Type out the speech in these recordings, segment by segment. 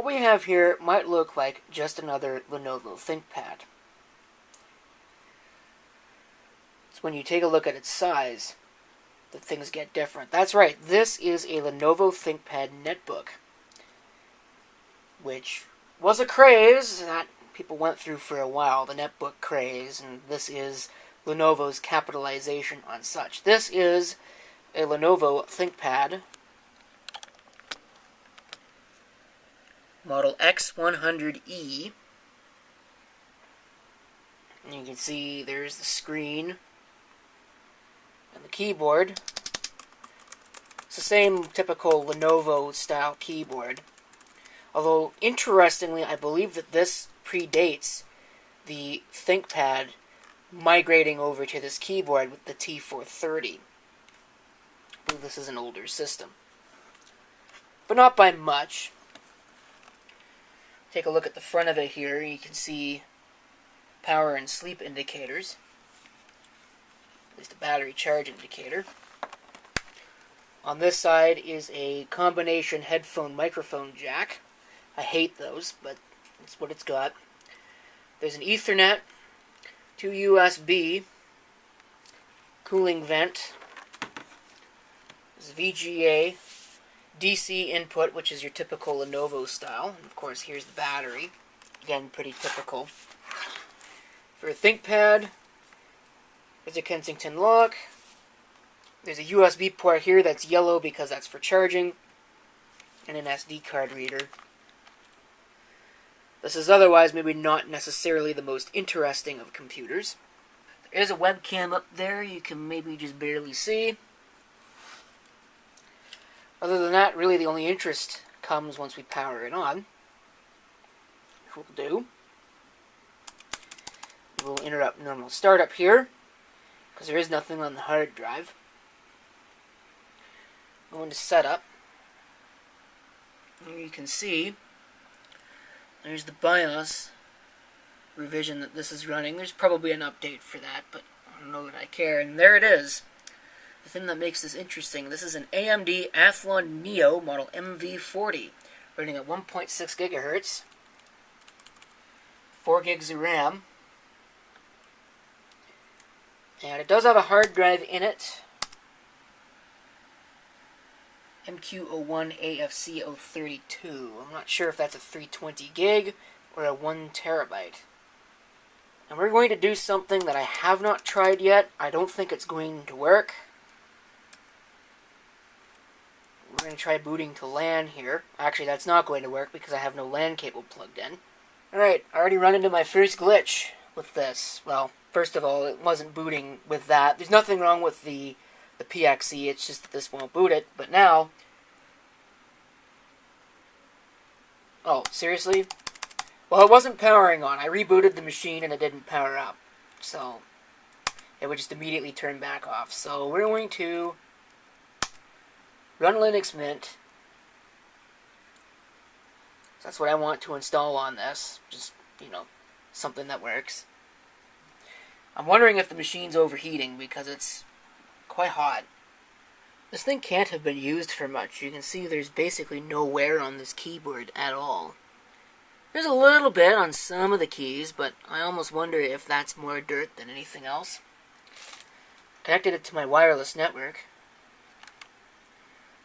what we have here might look like just another Lenovo ThinkPad. It's when you take a look at its size that things get different. That's right, this is a Lenovo ThinkPad Netbook, which was a craze that people went through for a while, the netbook craze, and this is Lenovo's capitalization on such. This is a Lenovo ThinkPad model X100e. And you can see there's the screen and the keyboard. It's the same typical Lenovo style keyboard. Although, interestingly, I believe that this predates the ThinkPad migrating over to this keyboard with the T430. I believe this is an older system. But not by much. Take a look at the front of it here. You can see power and sleep indicators. At least a battery charge indicator. On this side is a combination headphone microphone jack. I hate those, but that's what it's got. There's an Ethernet, 2 USB, cooling vent, there's VGA, DC input, which is your typical Lenovo style. And of course, here's the battery. Again, pretty typical. For a ThinkPad, there's a Kensington lock. There's a USB port here that's yellow because that's for charging, and an SD card reader. This is otherwise maybe not necessarily the most interesting of computers. There is a webcam up there you can maybe just barely see. Other than that, really the only interest comes once we power it on. Which we'll do. We'll interrupt normal startup here, because there is nothing on the hard drive. Go into setup. Here you can see there's the BIOS revision that this is running. There's probably an update for that, but I don't know that I care. And there it is. The thing that makes this interesting, this is an AMD Athlon Neo model MV40, running at 1.6 gigahertz, 4 gigs of RAM, and it does have a hard drive in it, MQ01 AFC032. I'm not sure if that's a 320 gig or a 1 terabyte. And we're going to do something that I have not tried yet. I don't think it's going to work. We're going to try booting to LAN here. Actually, that's not going to work because I have no LAN cable plugged in. Alright, I already run into my first glitch with this. Well, first of all, it wasn't booting with that. There's nothing wrong with the PXE, it's just that this won't boot it. But now... Oh, seriously? Well, it wasn't powering on. I rebooted the machine and it didn't power up. So, it would just immediately turn back off. So, we're going to run Linux Mint. So that's what I want to install on this. Just, something that works. I'm wondering if the machine's overheating because it's quite hot. This thing can't have been used for much. You can see there's basically no wear on this keyboard at all. There's a little bit on some of the keys, but I almost wonder if that's more dirt than anything else. Connected it to my wireless network.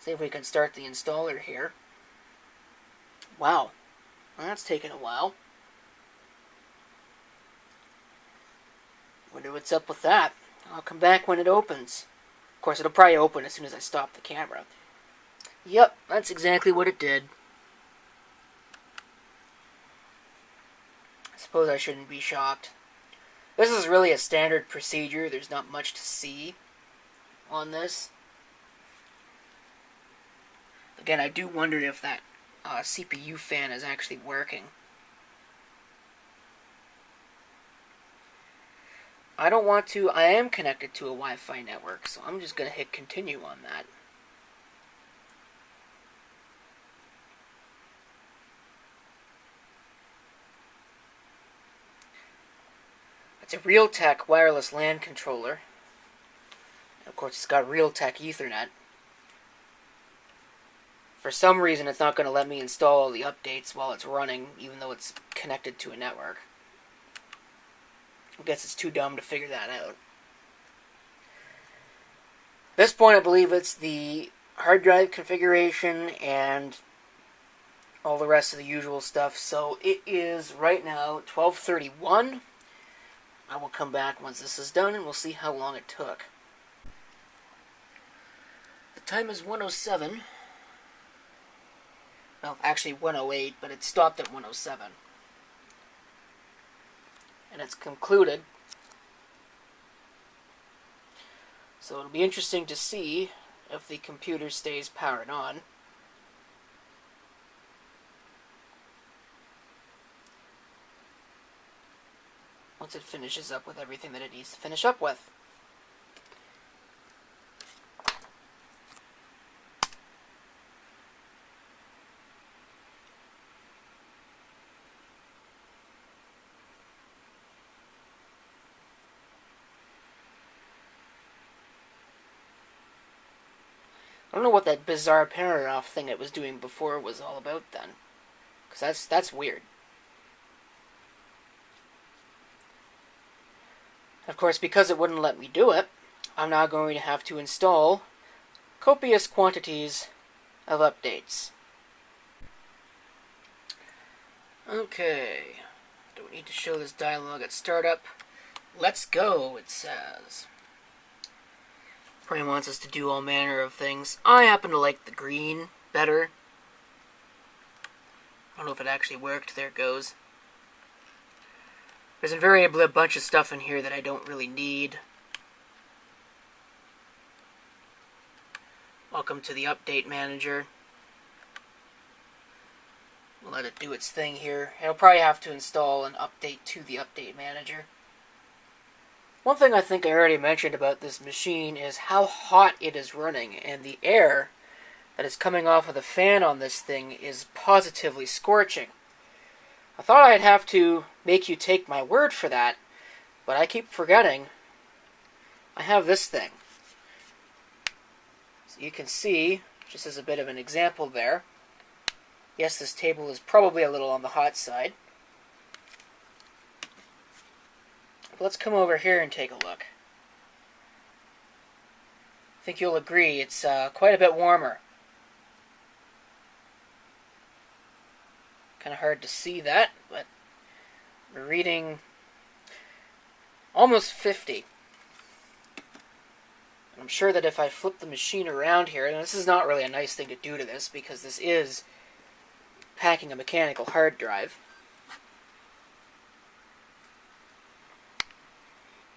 See if we can start the installer here. Wow, well, that's taken a while. Wonder what's up with that. I'll come back when it opens. Of course, it'll probably open as soon as I stop the camera. Yep, that's exactly what it did. I suppose I shouldn't be shocked. This is really a standard procedure. There's not much to see on this. Again, I do wonder if that CPU fan is actually working. I don't want to. I am connected to a Wi-Fi network, so I'm just going to hit continue on that. It's a Realtek wireless LAN controller. Of course, it's got Realtek Ethernet. For some reason, it's not going to let me install all the updates while it's running, even though it's connected to a network. I guess it's too dumb to figure that out. At this point, I believe it's the hard drive configuration and all the rest of the usual stuff. So it is right now 12:31. I will come back once this is done and we'll see how long it took. The time is 1:07. Well, actually 1:08, but it stopped at 1:07. And it's concluded. So it'll be interesting to see if the computer stays powered on. Once it finishes up with everything that it needs to finish up with. I don't know what that bizarre paragraph thing it was doing before was all about then. Because that's weird. Of course, because it wouldn't let me do it, I'm now going to have to install copious quantities of updates. Okay. Don't need to show this dialog at startup. Let's go, it says. Probably wants us to do all manner of things. I happen to like the green better. I don't know if it actually worked. There it goes. There's invariably a bunch of stuff in here that I don't really need. Welcome to the update manager. We'll let it do its thing here. I'll probably have to install an update to the update manager. One thing I think I already mentioned about this machine is how hot it is running, and the air that is coming off of the fan on this thing is positively scorching. I thought I'd have to make you take my word for that, but I keep forgetting I have this thing. So you can see, just as a bit of an example there, yes, this table is probably a little on the hot side. But let's come over here and take a look. I think you'll agree it's quite a bit warmer. Kind of hard to see that, but we're reading almost 50. I'm sure that if I flip the machine around here, and this is not really a nice thing to do to this because this is packing a mechanical hard drive.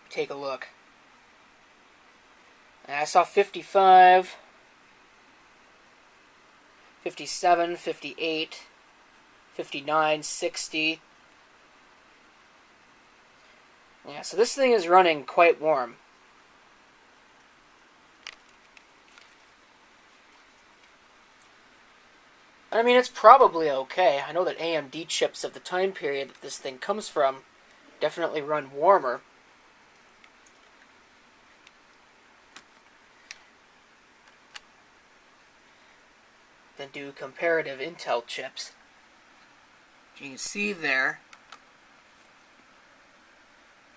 Take a look. And I saw 55, 57, 58, 59, 60. Yeah, so this thing is running quite warm. I mean, it's probably okay. I know that AMD chips of the time period that this thing comes from definitely run warmer. Than do comparative Intel chips. You can see there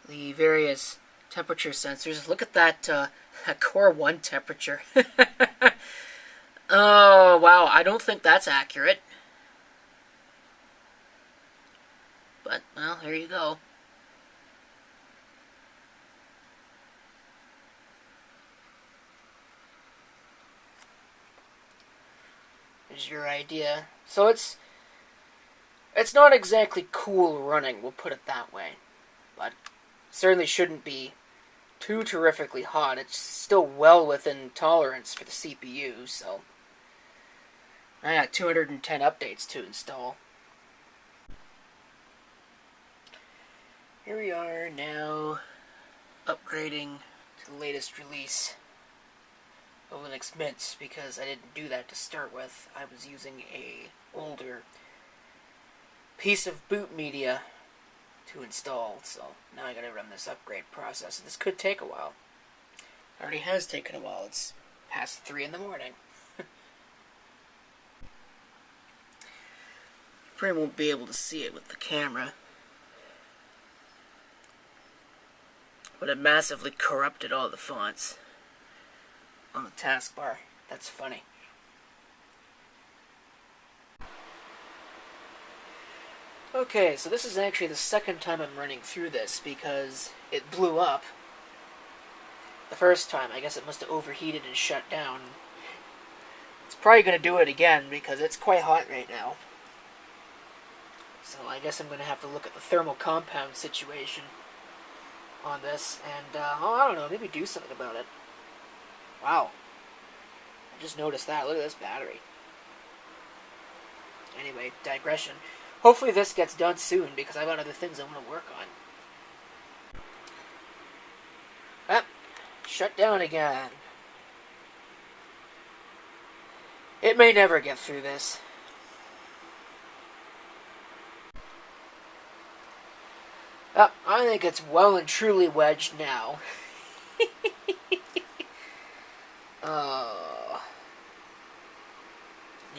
the various temperature sensors. Look at that, that Core 1 temperature. Oh, wow, I don't think that's accurate. But, well, here you go. Here's your idea. So it's not exactly cool running, we'll put it that way. But certainly shouldn't be too terrifically hot. It's still well within tolerance for the CPU, so I got 210 updates to install. Here we are now upgrading to the latest release of Linux Mint, because I didn't do that to start with. I was using a older piece of boot media to install, so now I gotta run this upgrade process. This could take a while. It already has taken a while. It's past 3 in the morning. Probably won't be able to see it with the camera, but it massively corrupted all the fonts on the taskbar. That's funny. Okay, so this is actually the second time I'm running through this because it blew up. The first time, I guess it must have overheated and shut down. It's probably going to do it again because it's quite hot right now. So I guess I'm going to have to look at the thermal compound situation on this and, I don't know, maybe do something about it. Wow. I just noticed that. Look at this battery. Anyway, digression. Hopefully this gets done soon because I've got other things I want to work on. Ah, shut down again. It may never get through this. I think it's well and truly wedged now.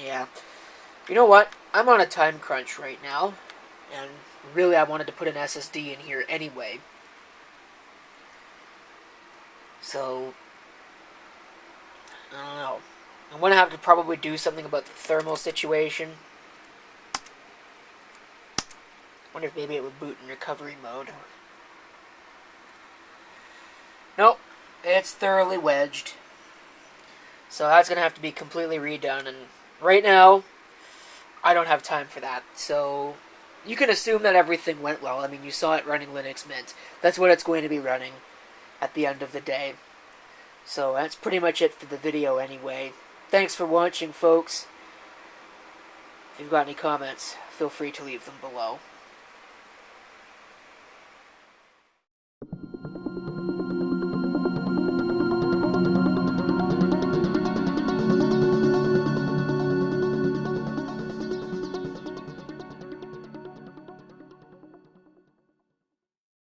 Yeah. You know what? I'm on a time crunch right now. And really I wanted to put an SSD in here anyway. So, I don't know. I'm going to have to probably do something about the thermal situation. Wonder if maybe it would boot in recovery mode. Nope. It's thoroughly wedged. So that's going to have to be completely redone. And right now, I don't have time for that. So you can assume that everything went well. I mean, you saw it running Linux Mint. That's what it's going to be running at the end of the day. So that's pretty much it for the video anyway. Thanks for watching, folks. If you've got any comments, feel free to leave them below.